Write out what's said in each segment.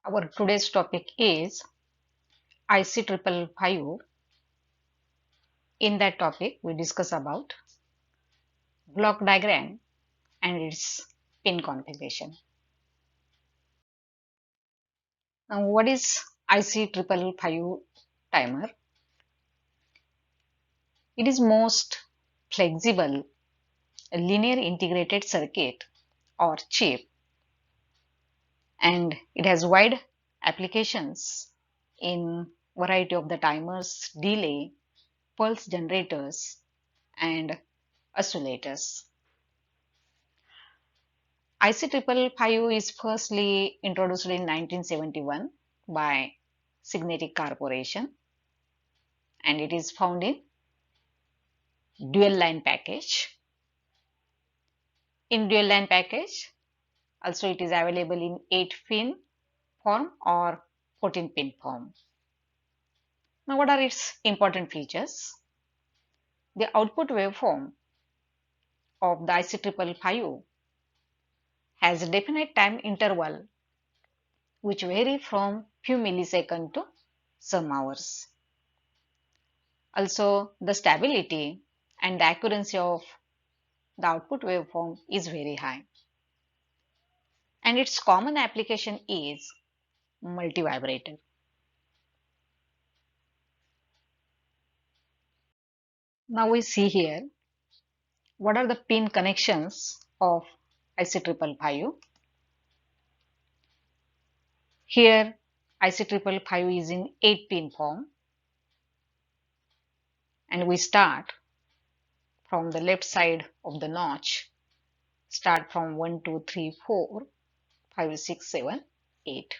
Our today's topic is IC 555. In that topic, we discuss about block diagram and its pin configuration. Now, what is IC 555 timer? It is most flexible linear integrated circuit or chip, and it has wide applications in variety of the timers, delay, pulse generators, and oscillators. IC 555 is firstly introduced in 1971 by Signetic Corporation, and it is found in dual line package. In dual line package, also it is available in 8 pin form or 14 pin form. Now, what are its important features? The output waveform of the IC 555 has a definite time interval which vary from few milliseconds to some hours. Also, the stability and the accuracy of the output waveform is very high. And its common application is multi-vibrator. Now we see here what are the pin connections of IC 555. Here IC 555 is in 8 pin form, and we start from the left side of the notch. Start from 1, 2, 3, 4, 5, 6, 7, 8.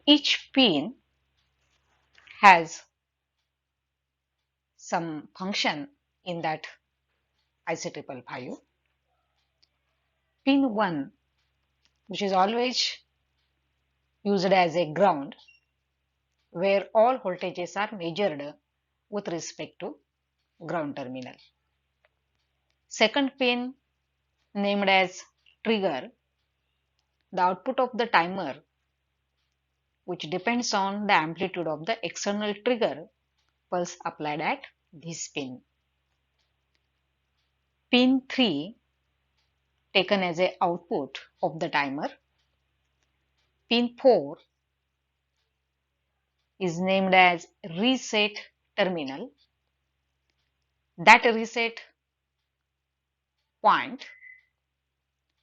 Each pin has some function in that IC 555. Pin 1, which is always used as a ground, where all voltages are measured with respect to ground terminal. Second pin, named as trigger, the output of the timer, which depends on the amplitude of the external trigger pulse applied at this pin. Pin 3, taken as a output of the timer. Pin 4 is named as reset terminal. That reset point,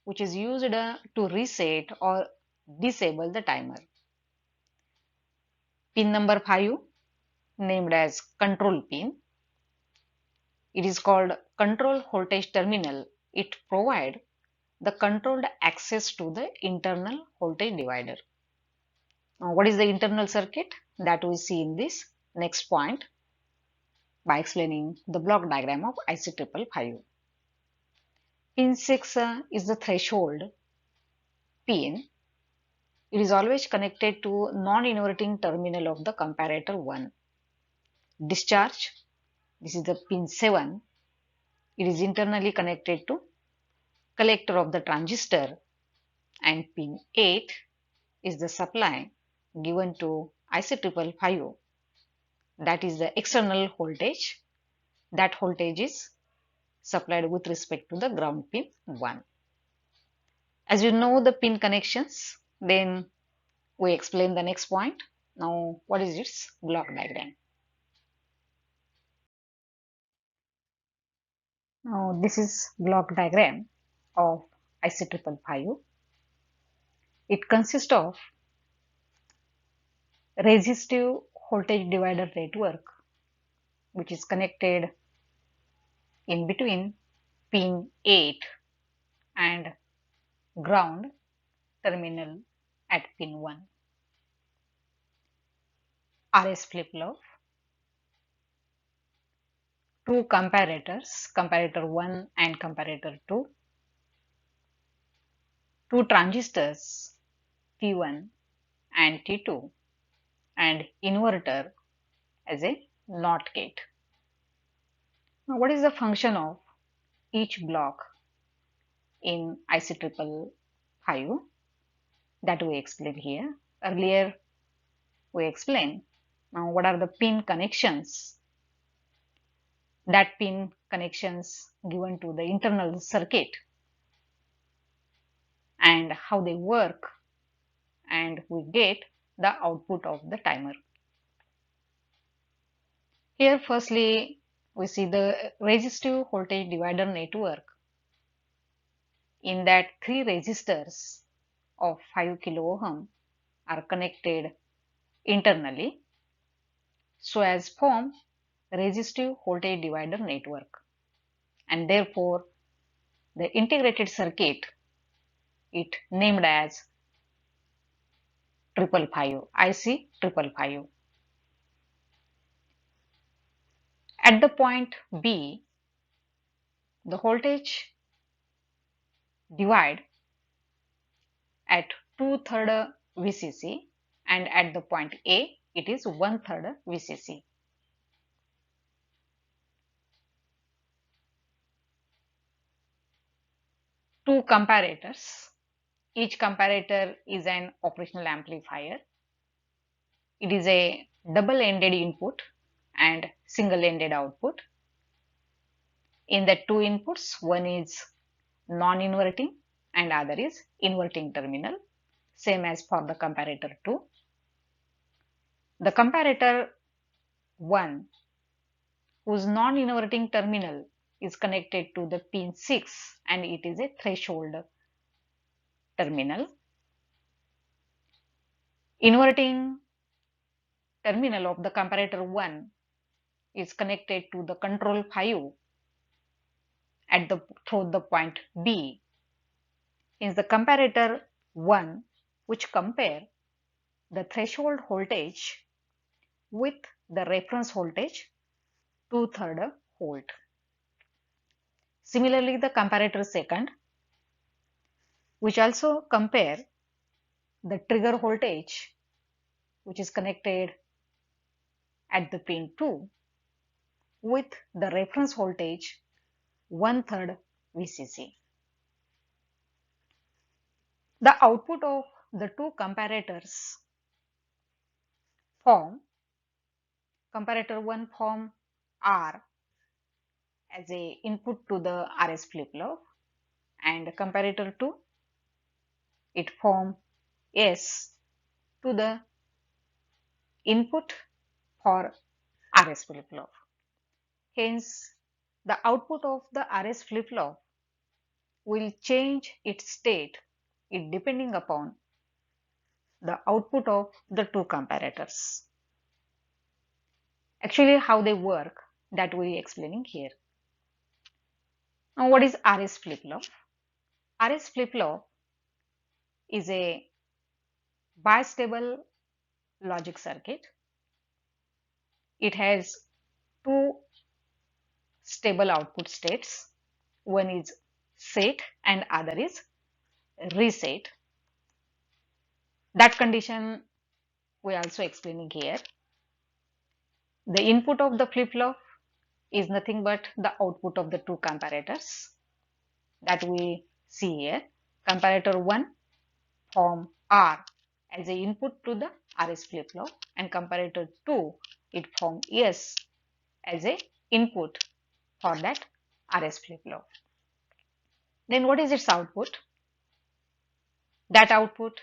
which is used to reset or disable the timer. Pin number 5, named as control pin. It is called control voltage terminal. It provides the controlled access to the internal voltage divider. Now, what is the internal circuit? That we see in this next point by explaining the block diagram of IC 555. Pin 6 is the threshold pin. It is always connected to non-inverting terminal of the comparator 1. Discharge, this is the pin 7. It is internally connected to collector of the transistor, and pin 8 is the supply given to IC 555. That is the external voltage. That voltage is supplied with respect to the ground pin 1. As you know the pin connections, then we explain the next point. Now, what is its block diagram? Now, this is block diagram of IC 555. It consists of resistive voltage divider network, which is connected in between pin 8 and ground terminal at pin 1. RS flip-flop, two comparators, comparator 1 and comparator 2, two transistors T1 and T2, and inverter as a NOT gate. Now, what is the function of each block in IC 555? that we explain here. Earlier we explained. Now what are the pin connections? That pin connections given to the internal circuit and how they work, and we get the output of the timer. Here firstly we see the resistive voltage divider network. In that, three resistors of 5 kilo ohm are connected internally so as form resistive voltage divider network, and therefore the integrated circuit it named as 555 IC 555. At the point B, the voltage divide at 2/3 VCC, and at the point A it is 1/3 VCC. Two comparators. Each comparator is an operational amplifier. It is a double-ended input and single-ended output. In the two inputs, one is non-inverting and other is inverting terminal, same as for the comparator 2. The comparator 1, whose non-inverting terminal is connected to the pin 6 and it is a threshold terminal. Inverting terminal of the comparator 1 is connected to the control 5 at the through the point B. Is the comparator 1 which compare the threshold voltage with the reference voltage 2/3 volt. Similarly, the comparator second, which also compare the trigger voltage which is connected at the pin 2 with the reference voltage 1/3 VCC. The output of the two comparators form comparator 1 form R as a input to the RS flip-flop, and comparator 2 it form S to the input for RS flip-flop. Hence, the output of the RS flip-flop will change its state it depending upon the output of the two comparators. Actually, how they work that we explaining here. Now, what is RS flip-flop? RS flip-flop is a bistable logic circuit. It has two stable output states. One is set and other is reset. That condition we are also explaining here. The input of the flip-flop is nothing but the output of the two comparators that we see here. Comparator 1 form R as a input to the RS flip-flop, and comparator 2 it form S as a input for that RS flip-flop. Then what is its output? That output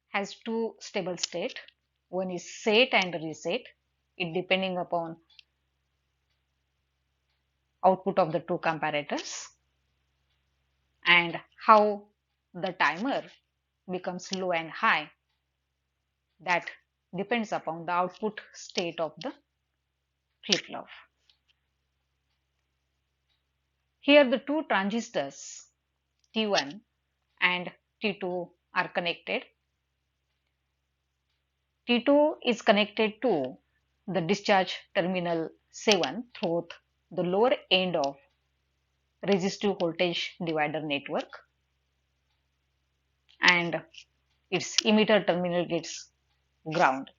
has two stable state. One is set and reset. It depending upon output of the two comparators and how the timer becomes low and high. That depends upon the output state of the flip-flop. Here the two transistors T1 and T2 are connected. T2 is connected to the discharge terminal 7 through the lower end of resistive voltage divider network, and its emitter terminal gets ground.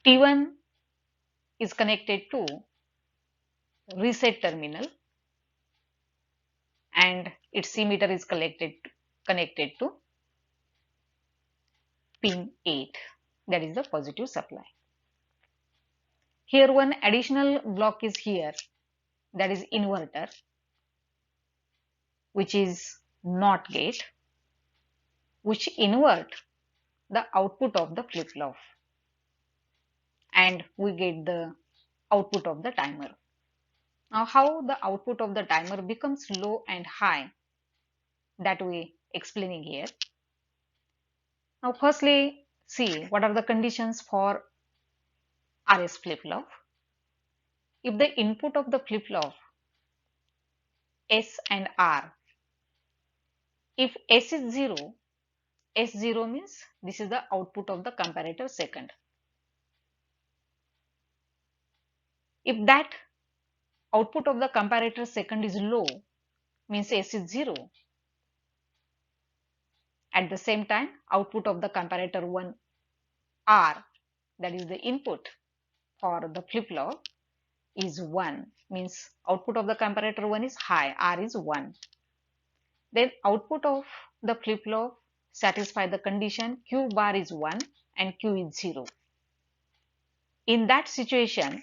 T1 is connected to reset terminal and its emitter is connected connected to pin 8, that is the positive supply. Here one additional block is here, that is inverter, which is NOT gate, which invert the output of the flip-flop, and we get the output of the timer. Now how the output of the timer becomes low and high, that we explaining here. Now firstly, see what are the conditions for RS flip-flop. If the input of the flip-flop S and R, if S is 0, S0 means this is the output of the comparator second. If that output of the comparator second is low, means S is 0. At the same time, output of the comparator 1 R, that is the input for the flip-flop, is 1, means output of the comparator 1 is high, R is 1. Then output of the flip-flop satisfy the condition Q bar is 1 and Q is 0. In that situation,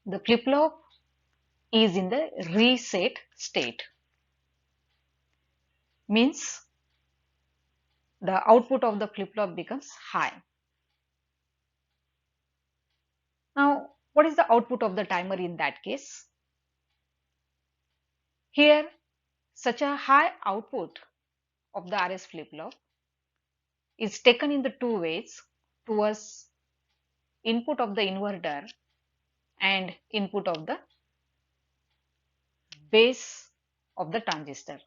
the flip-flop is in the reset state, means the output of the flip-flop becomes high. Now, what is the output of the timer in that case? Here, such a high output of the RS flip-flop is taken in the two ways, towards input of the inverter and input of the base of the transistor.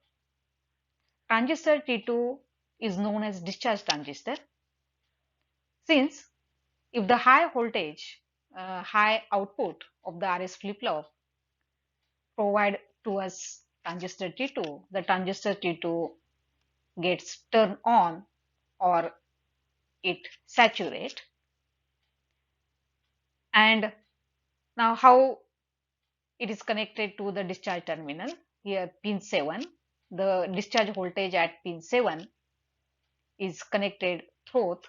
Transistor T2 is known as discharge transistor. Since if the high voltage, high output of the RS flip-flop provide to us transistor T2, the transistor T2 gets turned on or it saturate. And now how it is connected to the discharge terminal? Here pin 7, the discharge voltage at pin 7 is connected through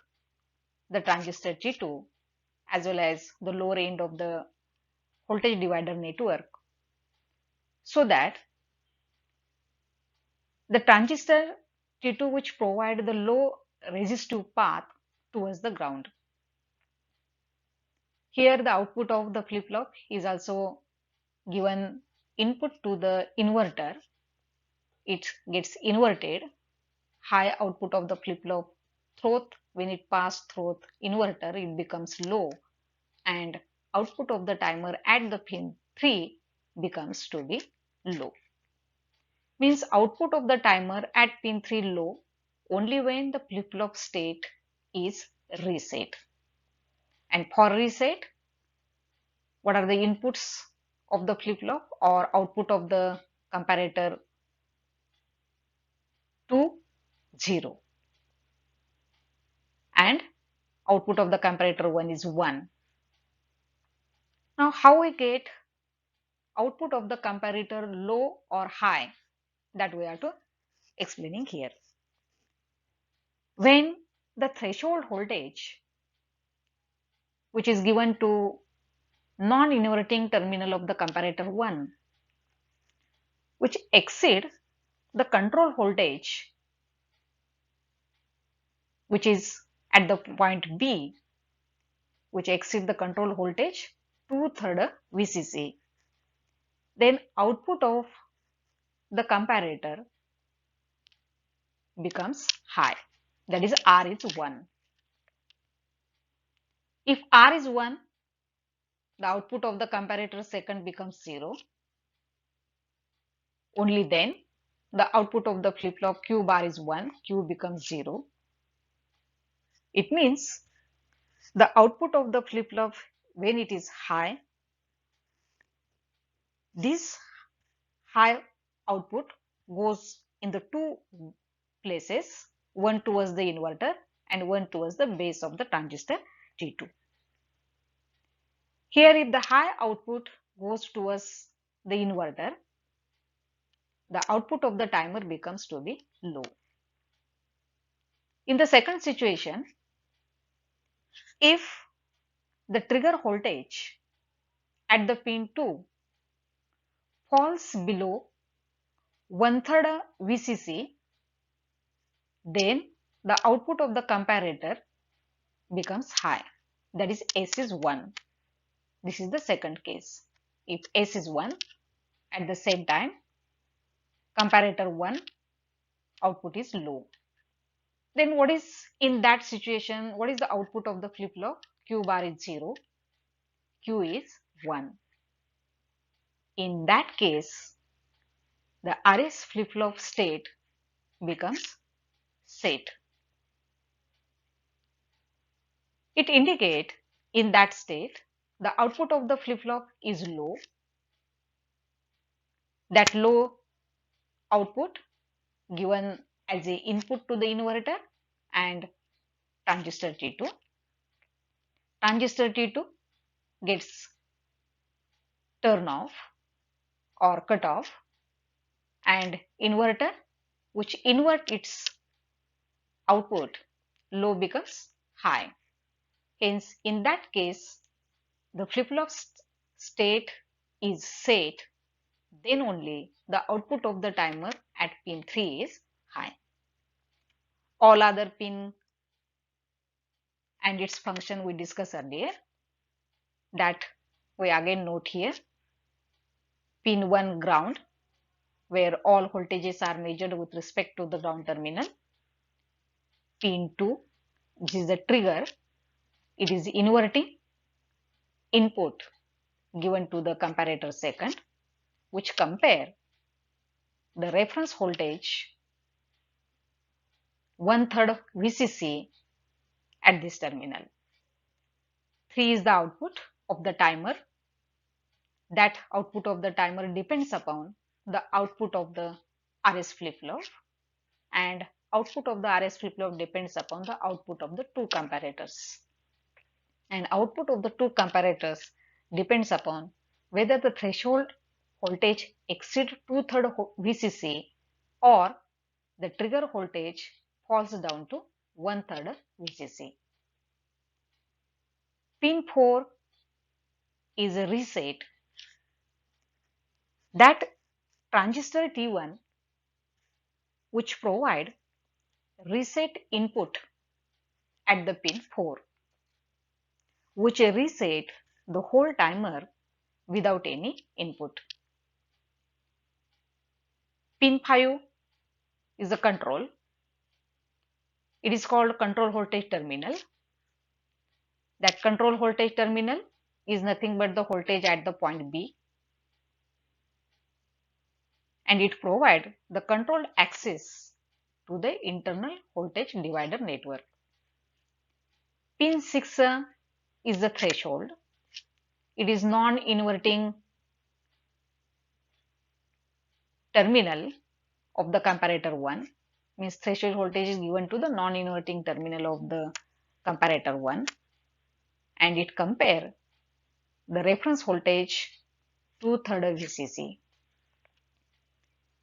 the transistor T2 as well as the lower end of the voltage divider network, so that the transistor T2 which provide the low resistive path towards the ground. Here the output of the flip-flop is also given input to the inverter. It gets inverted. High output of the flip-flop through, when it pass through inverter, it becomes low, and output of the timer at the pin 3 becomes to be low. Means output of the timer at pin 3 low only when the flip-flop state is reset. And for reset, what are the inputs of the flip-flop or output of the comparator? 2, 0. And output of the comparator 1 is 1. Now how we get output of the comparator low or high, that we are to explaining here. When the threshold voltage which is given to non-inverting terminal of the comparator 1 which exceed the control voltage which is at the point B, which exceed the control voltage 2/3 VCC, then output of the comparator becomes high, that is R is 1. If R is 1, the output of the comparator second becomes 0. Only then the output of the flip-flop Q bar is 1, Q becomes 0. It means the output of the flip-flop when it is high, this high output goes in the two places, one towards the inverter and one towards the base of the transistor T2. Here if the high output goes towards the inverter, the output of the timer becomes to be low. In the second situation, if the trigger voltage at the pin 2 falls below 1/3 VCC, then the output of the comparator becomes high. That is, S is 1. This is the second case. If S is 1, at the same time comparator 1 output is low. Then what is in that situation? What is the output of the flip-flop? Q bar is 0, Q is 1. In that case, the RS flip-flop state becomes set. It indicates in that state the output of the flip-flop is low. That low output given as a input to the inverter and transistor T2. Transistor T2 gets turn off or cut off, and inverter which invert its output low becomes high. Hence, in that case, the flip-flop state is set, then only the output of the timer at pin 3 is high. All other pin and its function we discussed earlier, that we again note here. Pin 1 ground, where all voltages are measured with respect to the ground terminal. Pin 2, this is the trigger, it is inverting input given to the comparator second, which compare the reference voltage 1/3 VCC at this terminal. 3 is the output of the timer. That output of the timer depends upon the output of the RS flip-flop, and output of the RS flip-flop depends upon the output of the two comparators. And output of the two comparators depends upon whether the threshold voltage exceeds 2/3 VCC or the trigger voltage falls down to 1/3 VCC. Pin 4 is a reset. That transistor T1 which provide reset input at the pin 4, which reset the whole timer without any input. Pin 5 is a control. It is called control voltage terminal. That control voltage terminal is nothing but the voltage at the point B, and it provides the controlled access to the internal voltage divider network. Pin 6 is the threshold. It is non-inverting terminal of the comparator 1, means threshold voltage is given to the non-inverting terminal of the comparator 1, and it compare the reference voltage 2/3 VCC.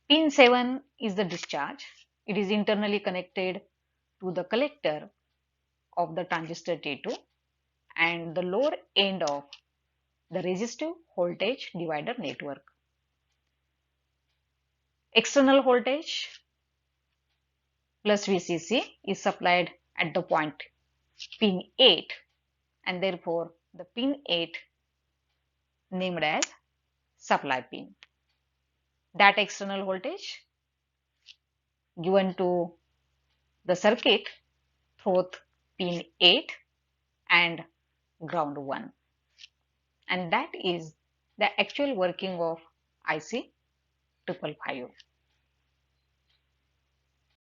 Pin 7 is the discharge. It is internally connected to the collector of the transistor T2 and the lower end of the resistive voltage divider network. External voltage plus VCC is supplied at the point pin 8, and therefore the pin 8 named as supply pin. That external voltage given to the circuit through pin 8 and ground 1, and that is the actual working of IC 555.